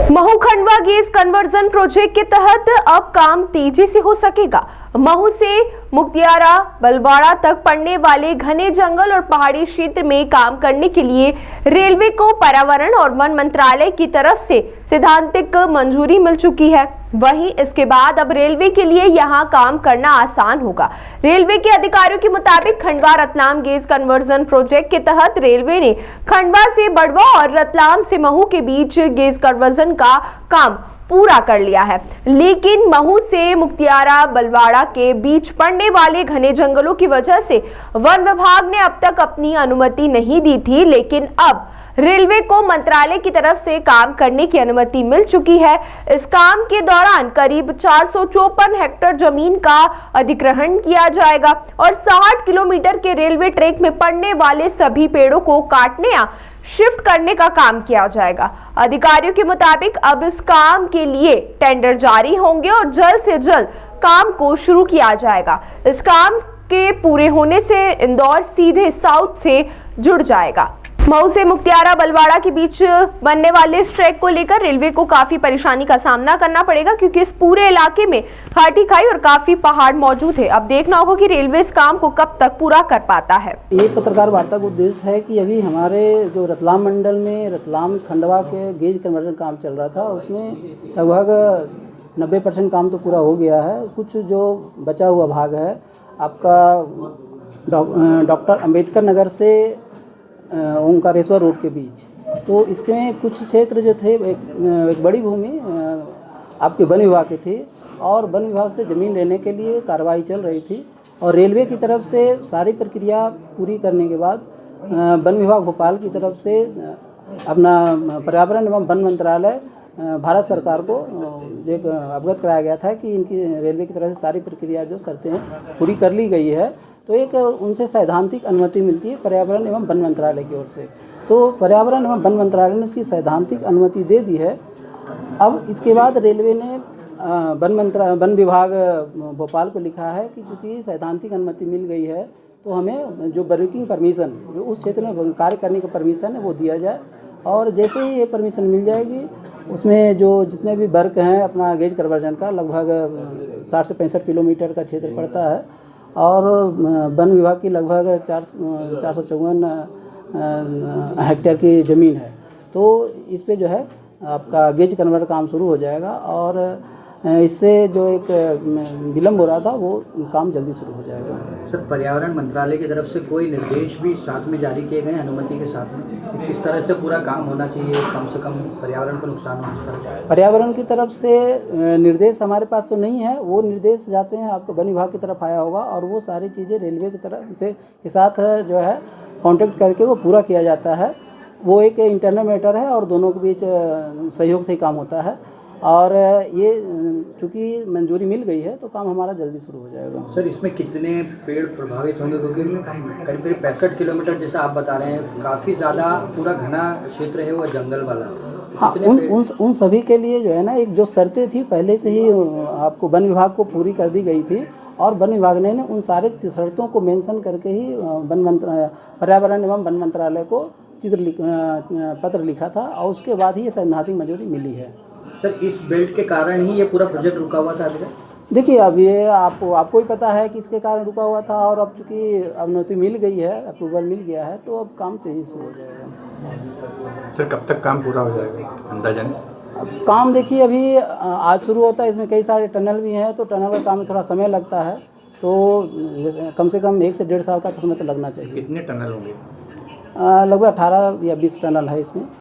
Mhow Khandwa gas conversion project के तहत अब काम तेजी से हो सकेगा। महू से मुक्तियारा बलवाड़ा तक पड़ने वाले घने जंगल और पहाड़ी क्षेत्र में काम करने के लिए रेलवे को पर्यावरण और वन मंत्रालय की तरफ से सैद्धांतिक मंजूरी मिल चुकी है। वहीं इसके बाद अब रेलवे के लिए यहां काम करना आसान होगा। रेलवे के अधिकारियों के मुताबिक Khandwa Ratlam gas conversion project के तहत रेलवे ने खंडवा से बड़वा और रतलाम से महू के बीच गैस कन्वर्जन का काम पूरा कर लिया है, लेकिन महू से मुक्तियारा बलवाड़ा के बीच पड़ने वाले घने जंगलों की वजह से वन विभाग ने अब तक अपनी अनुमति नहीं दी थी, लेकिन अब रेलवे को मंत्रालय की तरफ से काम करने की अनुमति मिल चुकी है। इस काम के दौरान करीब 454 हेक्टेयर जमीन का अधिग्रहण किया जाएगा और 60 किलोमीटर के रेलवे ट्रैक में पड़ने वाले सभी पेड़ों को काटने या शिफ्ट करने का काम किया जाएगा। अधिकारियों के मुताबिक अब इस काम के लिए टेंडर जारी होंगे और जल्द से जल्द काम को शुरू किया जाएगा। इस काम के पूरे होने से इंदौर सीधे साउथ से जुड़ जाएगा। महू से मुक्तियारा बलवाड़ा के बीच बनने वाले इस ट्रैक को लेकर रेलवे को काफी परेशानी का सामना करना पड़ेगा, क्योंकि इस पूरे इलाके में घाटी खाई और काफी पहाड़ मौजूद है। अब देखना होगा कि रेलवे इस काम को कब तक पूरा कर पाता है। ये पत्रकार वार्ता का उद्देश्य है कि अभी हमारे जो रतलाम मंडल में रतलाम खंडवा के गेज कन्वर्जन काम चल रहा था, उसमें लगभग 90% काम तो पूरा हो गया है। कुछ जो बचा हुआ भाग है आपका डॉक्टर अंबेडकर नगर से ओंकारेश्वर रोड के बीच, तो इसमें कुछ क्षेत्र जो थे एक बड़ी भूमि आपके वन विभाग के थे और वन विभाग से ज़मीन लेने के लिए कार्रवाई चल रही थी और रेलवे की तरफ से सारी प्रक्रिया पूरी करने के बाद वन विभाग भोपाल की तरफ से अपना पर्यावरण एवं वन मंत्रालय भारत सरकार को एक अवगत कराया गया था कि इनकी रेलवे की तरफ से सारी प्रक्रिया जो शर्तें हैं पूरी कर ली गई है। तो एक उनसे सैद्धांतिक अनुमति मिलती है पर्यावरण एवं वन मंत्रालय की ओर से। तो पर्यावरण एवं वन मंत्रालय ने उसकी सैद्धांतिक अनुमति दे दी है। अब इसके बाद रेलवे ने वन विभाग भोपाल को लिखा है कि चूँकि सैद्धांतिक अनुमति मिल गई है तो हमें जो वर्किंग परमिशन, जो उस क्षेत्र में कार्य करने का परमिशन है वो दिया जाए, और जैसे ही ये परमिशन मिल जाएगी उसमें जो जितने भी वर्क हैं अपना गेज कन्वर्जन का लगभग 60 से 65 किलोमीटर का क्षेत्र पड़ता है और वन विभाग की लगभग 454 हेक्टेयर की ज़मीन है। तो इस पे जो है आपका गेज कन्वर्टर काम शुरू हो जाएगा और इससे जो एक विलम्ब हो रहा था वो काम जल्दी शुरू हो जाएगा। सर, पर्यावरण मंत्रालय की तरफ से कोई निर्देश भी साथ में जारी किए गए अनुमति के साथ में, किस तरह से पूरा काम होना चाहिए, कम से कम पर्यावरण को नुकसान हो इस तरह? पर्यावरण की तरफ से निर्देश हमारे पास तो नहीं है, वो निर्देश जाते हैं आपको वन विभाग की तरफ आया होगा और वो सारी चीज़ें रेलवे की तरफ से के साथ जो है कॉन्टेक्ट करके वो पूरा किया जाता है। वो एक इंटरनल मैटर है और दोनों के बीच सहयोग से ही काम होता है और ये चूँकि मंजूरी मिल गई है तो काम हमारा जल्दी शुरू हो जाएगा। सर, इसमें कितने पेड़ प्रभावित होंगे, क्योंकि करीब करीब 65 किलोमीटर जैसा आप बता रहे हैं, काफ़ी ज़्यादा पूरा घना क्षेत्र है वो जंगल वाला। हाँ, उन सभी के लिए जो है ना एक जो शर्तें थी पहले से ही आपको वन विभाग को पूरी कर दी गई थी और वन विभाग ने उन सारे शर्तों को मेंशन करके ही पर्यावरण एवं वन मंत्रालय को पत्र लिखा था और उसके बाद ही ये सैद्धांतिक मंजूरी मिली है। सर, इस बेल्ट के कारण ही ये पूरा प्रोजेक्ट रुका हुआ था अभी तक? देखिए, अब ये आपको ही पता है कि इसके कारण रुका हुआ था और अब चूँकि अनुमति मिल गई है, अप्रूवल मिल गया है, तो अब काम तेज़ी शुरू हो जाएगा। सर, कब तक काम पूरा हो जाएगा अंदाजन? अब काम देखिए अभी आज शुरू होता है, इसमें कई सारे टनल भी हैं तो टनल का काम में थोड़ा समय लगता है, तो कम से कम 1 से 1.5 साल का तो समय तो लगना चाहिए। कितने टनल होंगे? लगभग 18 या 20 टनल है इसमें।